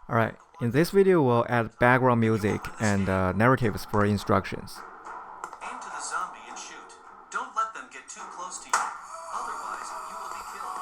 Alright, in this video we'll add background music and narratives for instructions. Aim to the zombie and shoot. Don't let them get too close to you. Otherwise, you will be killed.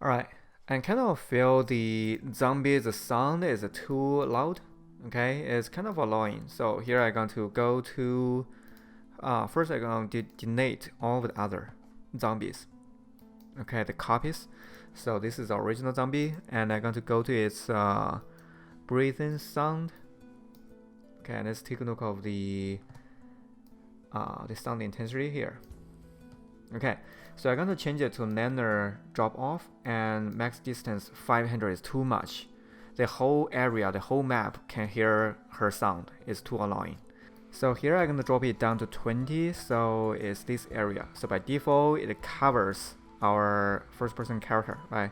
Alright, and kind of feel the zombie's sound is too loud. Okay, it's kind of annoying. So here I'm going to go to first I'm going to delete all the other zombies. Okay, the copies. So this is the original zombie, and I'm going to go to its breathing sound. Okay, let's take a look of the sound intensity here. Okay, so I'm going to change it to linear drop off, and max distance 500 is too much. The whole area, the whole map can hear her sound. It's too annoying. So here I'm going to drop it down to 20, so it's this area. So by default, it covers our first person character, right?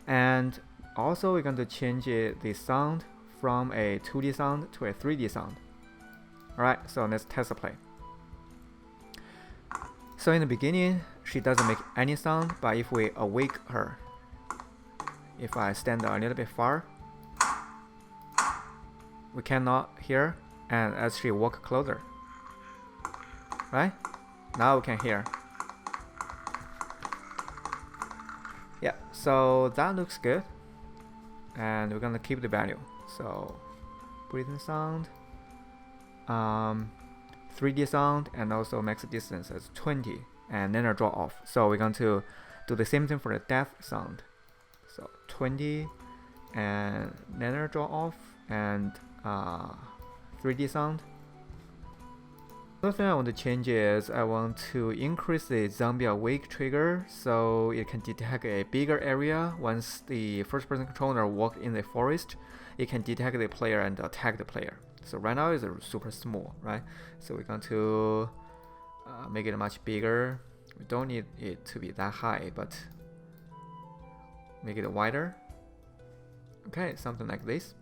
And also we're going to change the sound from a 2D sound to a 3D sound. Alright, so let's test the play. So in the beginning, she doesn't make any sound, but if we awake her, if I stand a little bit far, we cannot hear, and as she walk closer, right? Now we can hear. Yeah, so that looks good, and we're gonna keep the value. So breathing sound, 3D sound, and also max distance as 20, and then a draw off. So we're going to do the same thing for the death sound. So 20, and then a draw off, and 3D sound. Another thing I want to change is I want to increase the zombie awake trigger so it can detect a bigger area. Once the first person controller walks in the forest, it can detect the player and attack the player. So right now it's super small, right? So we're going to make it much bigger. We don't need it to be that high, but make it wider. Okay, something like this.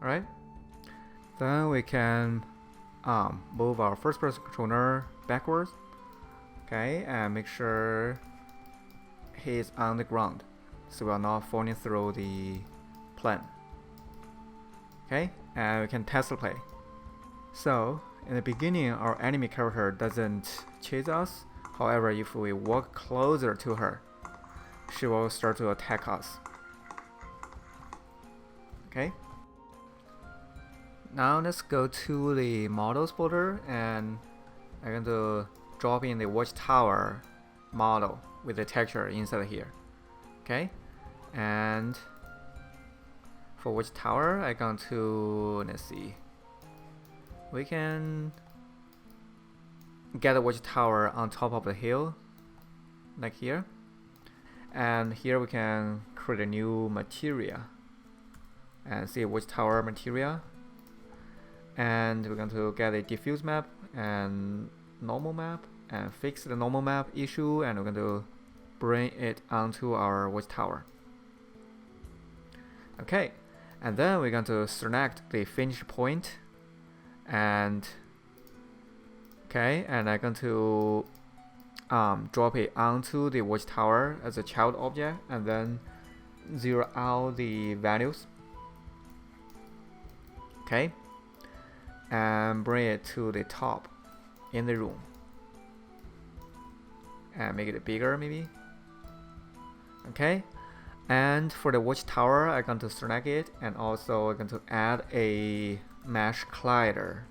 Alright, then we can move our first person controller backwards, okay, and make sure he's on the ground so we are not falling through the plane. Okay, and we can test the play. So in the beginning our enemy character doesn't chase us, however if we walk closer to her, she will start to attack us. Okay, now let's go to the models folder, and I'm going to drop in the watchtower model with the texture inside here. Okay, and for watchtower I'm going to, let's see, we can get a watchtower on top of the hill like here, and here we can create a new material and see watchtower material. And we're going to get a diffuse map and normal map and fix the normal map issue, and we're going to bring it onto our watchtower. Okay, and then we're going to select the finish point, and okay, and I'm going to drop it onto the watchtower as a child object, and then zero out the values. Okay, and bring it to the top in the room and make it bigger maybe. Okay, and for the watchtower I'm going to select it, and also I'm going to add a mesh collider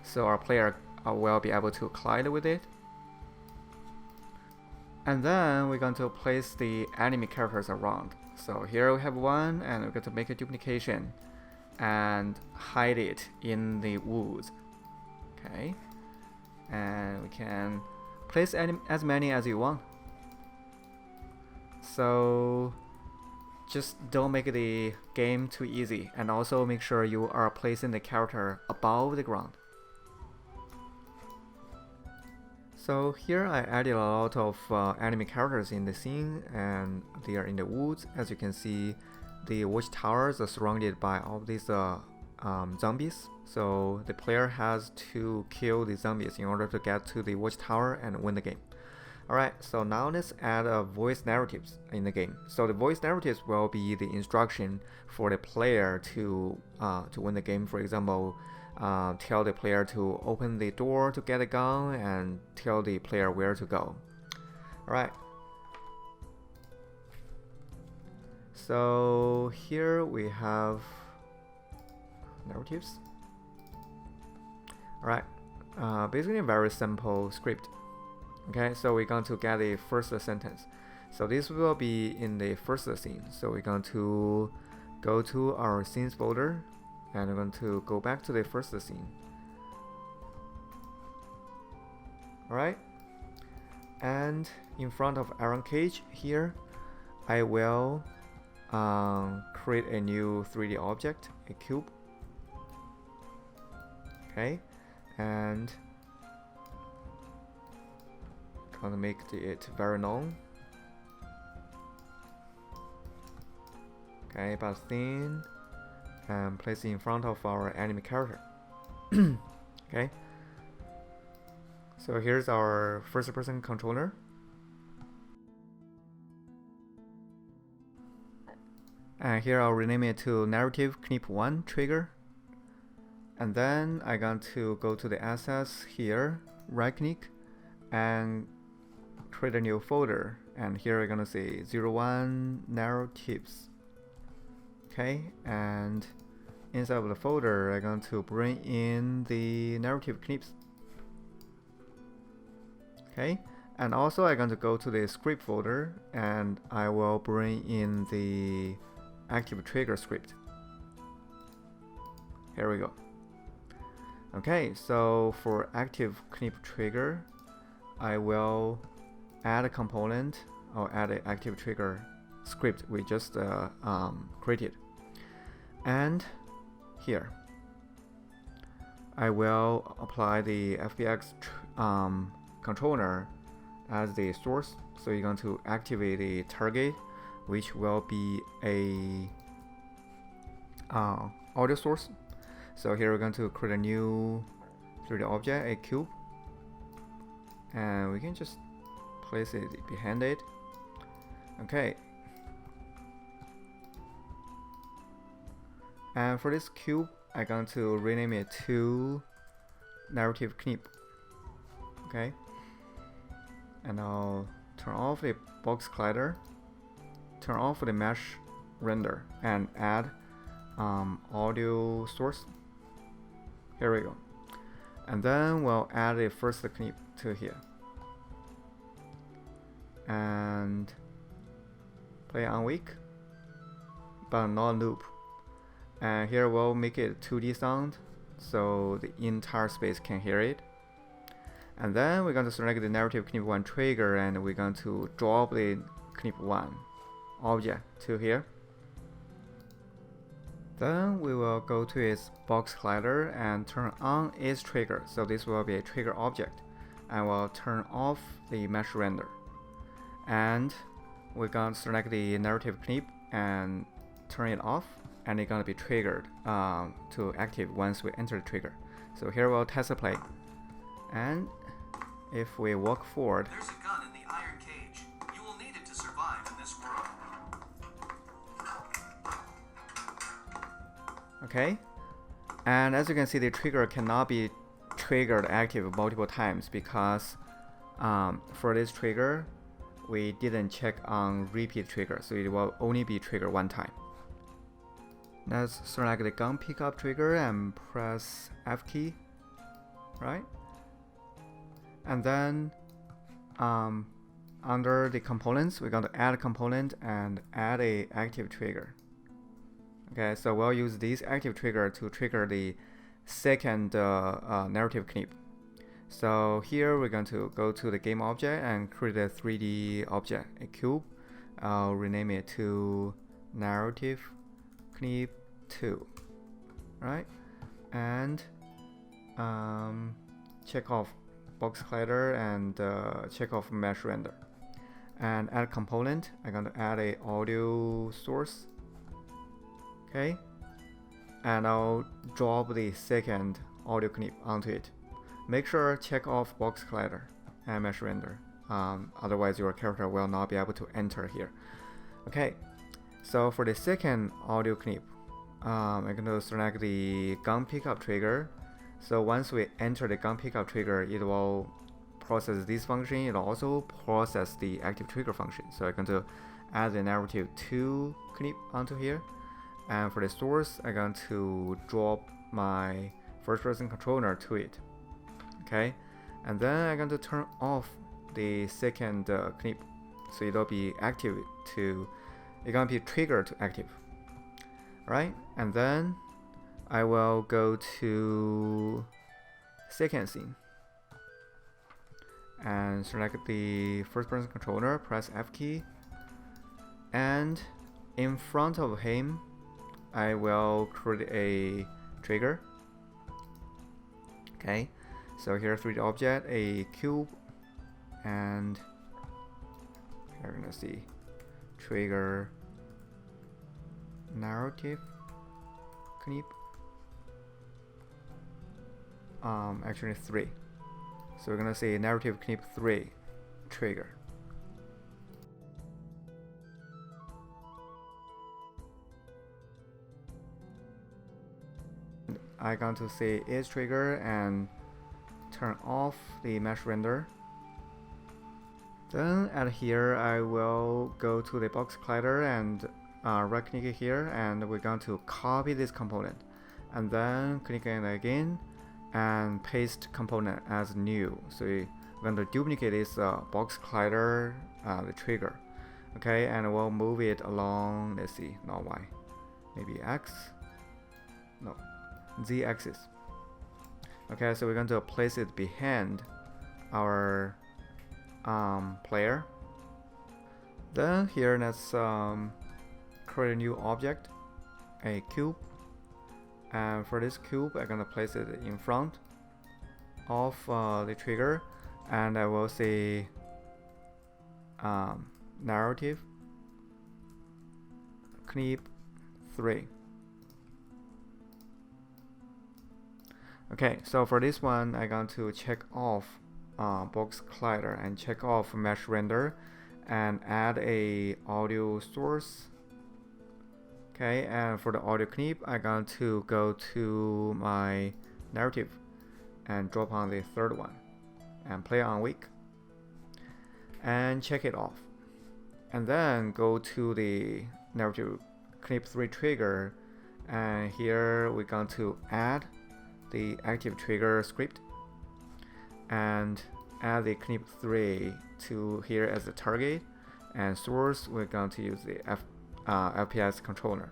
so our player will be able to collide with it. And then we're going to place the enemy characters around. So here we have one, and we're going to make a duplication and hide it in the woods. Okay, and we can place as many as you want. So just don't make the game too easy, and also make sure you are placing the character above the ground. So here I added a lot of enemy characters in the scene, and they are in the woods. As you can see, the watchtowers are surrounded by all these zombies. So the player has to kill the zombies in order to get to the watchtower and win the game. Alright, so now let's add voice narratives in the game. So the voice narratives will be the instruction for the player to win the game. For example, tell the player to open the door to get a gun and tell the player where to go. Alright. So here we have narratives. Alright, basically a very simple script. Okay, so we're going to get the first sentence. So this will be in the first scene. So we're going to go to our scenes folder and we're going to go back to the first scene. Alright, and in front of Iron Cage here, I will create a new 3D object, a cube. Okay, and gonna make it very long. Okay, but thin, and place it in front of our enemy character. Okay, so here's our first-person controller. And here I'll rename it to narrative knip 1 trigger. And then I'm going to go to the assets here, right click, and create a new folder. And here we're gonna say 01 narratives. Okay, and inside of the folder, I'm going to bring in the narrative clips. Okay, and also I'm going to go to the script folder and I will bring in the active trigger script. Here we go. Okay, so for active knip trigger, I will add a component or add an active trigger script we just created. And here, I will apply the FBX controller as the source. So you're going to activate the target, which will be a audio source. So here we're going to create a new 3D object, a cube, and we can just place it behind it. Okay. And for this cube, I'm going to rename it to narrative knip. Okay. And I'll turn off the box collider, turn off the mesh render, and add audio source. Here we go. And then we'll add a first knip to here. And play on weak, but not loop. And here we'll make it 2D sound so the entire space can hear it. And then we're going to select the narrative knip 1 trigger and we're going to drop the knip 1 object to here. Then we will go to its box collider and turn on its trigger. So this will be a trigger object. And we'll turn off the mesh render. And we're going to select the narrative knip and turn it off. And it's going to be triggered to active once we enter the trigger. So here we'll test the play. And if we walk forward, there's a gun in the iron cage. You will need it to survive in this world. okay. And as you can see, the trigger cannot be triggered active multiple times because for this trigger, we didn't check on repeat trigger, so it will only be triggered one time. Let's select the gun pickup trigger and press F key, right? And then under the components, we're going to add a component and add a active trigger. Okay, so we'll use this active trigger to trigger the second narrative knip. So here we're going to go to the game object and create a 3D object, a cube. I'll rename it to narrative knip 2, right? And check off box collider and check off mesh render. And add component, I'm going to add a audio source. Okay, and I'll drop the second audio clip onto it. Make sure check off box collider and mesh render. Otherwise your character will not be able to enter here. Okay, so for the second audio clip, I'm going to select the gun pickup trigger. So once we enter the gun pickup trigger, it will process this function. It will also process the active trigger function. So I'm going to add the narrative 2 clip onto here. And for the source, I'm going to drop my first person controller to it. Okay, and then I'm going to turn off the second clip, so it'll be active to, it's gonna be triggered to active. Right, and then I will go to second scene and select the first person controller, press F key, and in front of him I will create a trigger. Okay, so here 3D object, a cube, and here we're gonna see trigger narrative clip. Actually 3. So we're gonna say narrative clip 3 trigger. I'm going to say is trigger and turn off the mesh render. Then at here I will go to the box collider and right click it here, and we're going to copy this component and then click it again and paste component as new. So we're going to duplicate this box collider, the trigger. Okay, and we'll move it along, let's see, not Y, maybe X, no, Z axis. Okay, so we're going to place it behind our player. Then here let's create a new object, a cube, and for this cube I'm gonna place it in front of the trigger, and I will say narrative clip 3. Okay, so for this one I'm going to check off box collider and check off mesh render and add a audio source. Okay, and for the audio clip I'm going to go to my narrative and drop on the third one and play on weak and check it off, and then go to the narrative clip 3 trigger, and here we're going to add the active trigger script and add the clip 3 to here as the target, and source we're going to use the FPS controller.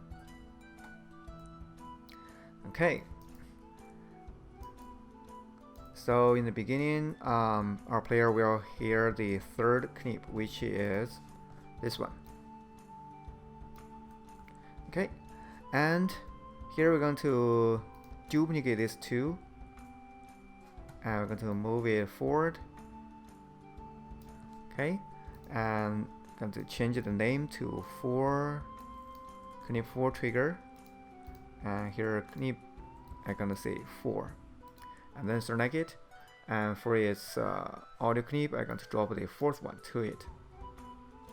Okay, so in the beginning our player will hear the third clip, which is this one. Okay, and here we're going to duplicate this too, and we're going to move it forward. Okay, and going to change the name to clip 4 trigger, and here clip I'm gonna say 4, and then select it, and for its audio clip I'm going to drop the fourth one to it.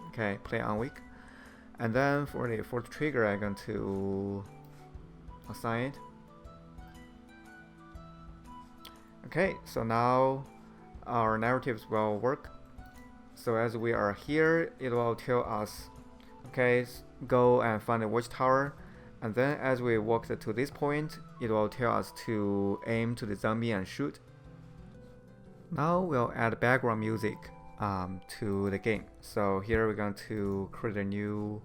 Okay, play on weak, and then for the fourth trigger I'm going to assign it. Okay, so now our narratives will work. So as we are here, it will tell us, okay, go and find the watchtower, and then as we walk to this point, it will tell us to aim to the zombie and shoot. Now we'll add background music to the game. So here we're going to create a new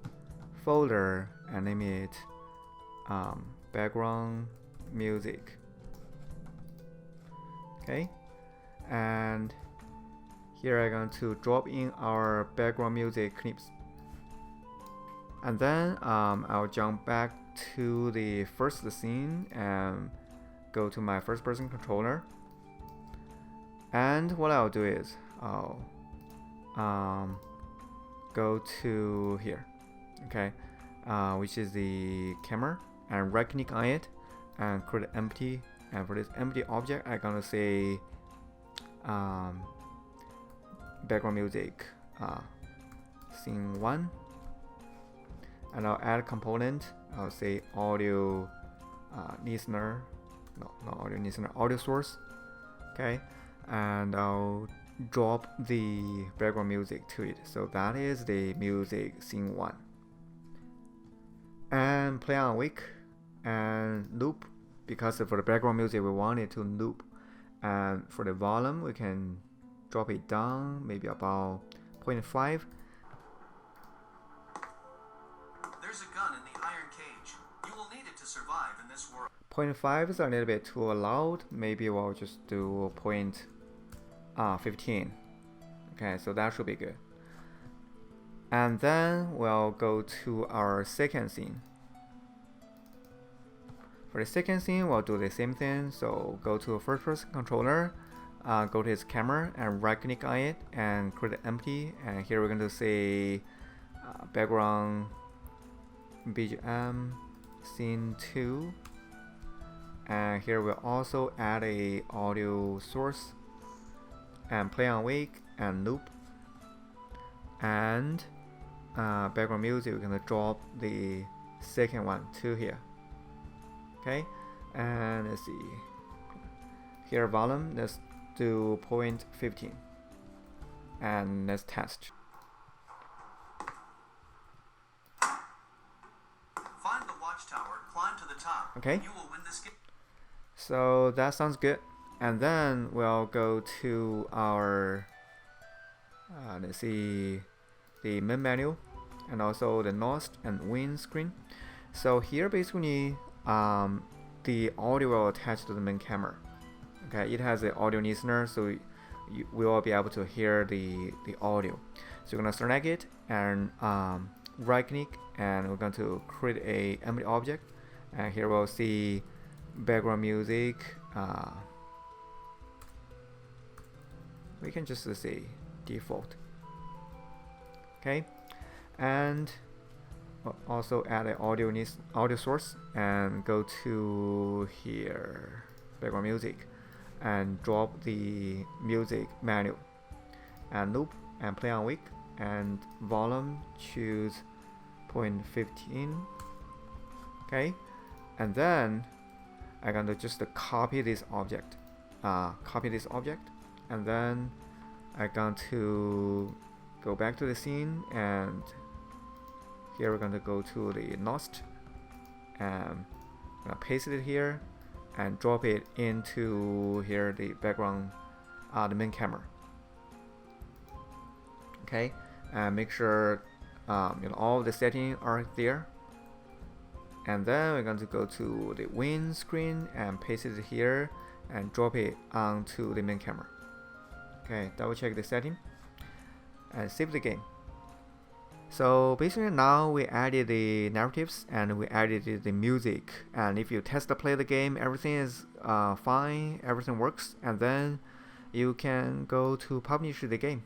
folder and name it background music. Okay, and here I'm going to drop in our background music clips, and then I'll jump back to the first scene and go to my first person controller, and what I'll do is I'll go to here, okay, which is the camera, and right click on it and create empty. And for this empty object, I'm gonna say background music scene 1, and I'll add a component. I'll say audio listener, no, not audio listener, audio source. Okay, and I'll drop the background music to it. So that is the music scene 1. And play on weak and loop, because for the background music we want it to loop. And for the volume we can drop it down maybe about 0.5. There's a gun in the iron cage. You will need it to survive in this world. 0.5 is a little bit too loud. Maybe we'll just do 0.15. Okay, so that should be good. And then we'll go to our second scene. For the second scene, we'll do the same thing. So go to first person controller, go to his camera and right click on it and create empty. And here we're going to say background BGM scene 2. And here we'll also add a audio source and play on wake and loop. And background music, we're gonna drop the second one to here. Okay, and let's see. Here volume, let's do 0.15, and let's test. Find the watchtower, climb to the top. Okay. You will win this game. So that sounds good. And then we'll go to our let's see, the main menu and also the noise and wind screen. So here basically the audio will attach to the main camera. Okay, it has the audio listener, so we will be able to hear the audio. So we're gonna select it and right click, and we're going to create a empty object. And here we'll see background music. We can just say default. Okay, and also add an audio source and go to here, background music, and drop the music menu and loop and play on weak and volume, choose 0.15. Okay, and then I'm going to just copy this object, and then I'm going to go back to the scene, and here we're going to go to the Nost and paste it here and drop it into here, the background, the main camera. Okay, and make sure all the settings are there. And then we're going to go to the wind screen and paste it here and drop it onto the main camera. Okay, double check the setting and save the game. So basically now we added the narratives and we added the music, and if you test to play the game, everything is fine, everything works, and then you can go to publish the game.